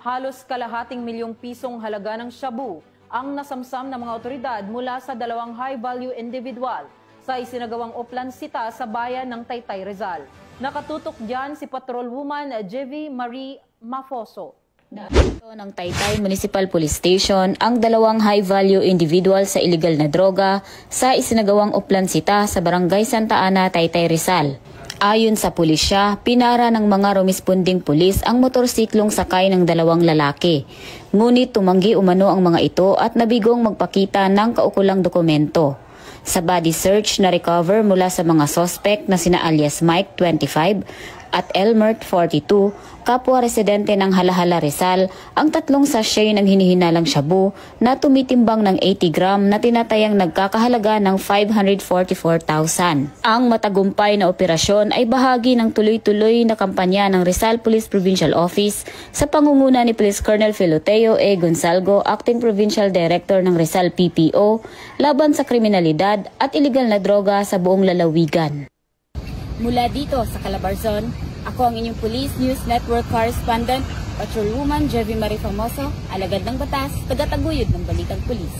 Halos kalahating milyong pisong halaga ng shabu ang nasamsam ng mga otoridad mula sa dalawang high-value individual sa isinagawang oplansita sa bayan ng Taytay, Rizal. Nakatutok diyan si Patrolwoman Jevie Marie Mafoso. Ito ng Taytay Municipal Police Station ang dalawang high-value individual sa illegal na droga sa isinagawang oplansita sa Barangay Santa Ana, Taytay, Rizal. Ayon sa pulisya, pinara ng mga rumisponding pulis ang motorsiklong sakay ng dalawang lalaki. Ngunit tumanggi umano ang mga ito at nabigong magpakita ng kaukulang dokumento. Sa body search na recover mula sa mga suspect na sina alias Mike, 25, at Elmer, 42, kapwa residente ng Halahala, Rizal, ang tatlong sachet ng hinihinalang shabu na tumitimbang ng 80 gram na tinatayang nagkakahalaga ng 544,000. Ang matagumpay na operasyon ay bahagi ng tuloy-tuloy na kampanya ng Rizal Police Provincial Office sa pangunguna ni Police Colonel Filoteo E. Gonzalgo, Acting Provincial Director ng Rizal PPO, laban sa kriminalidad at iligal na droga sa buong lalawigan. Mula dito sa Calabarzon, ako ang inyong Police News Network Correspondent, Patrolwoman Jevie Marie Famoso, alagad ng batas, tagataguyod ng Balitang Pulis.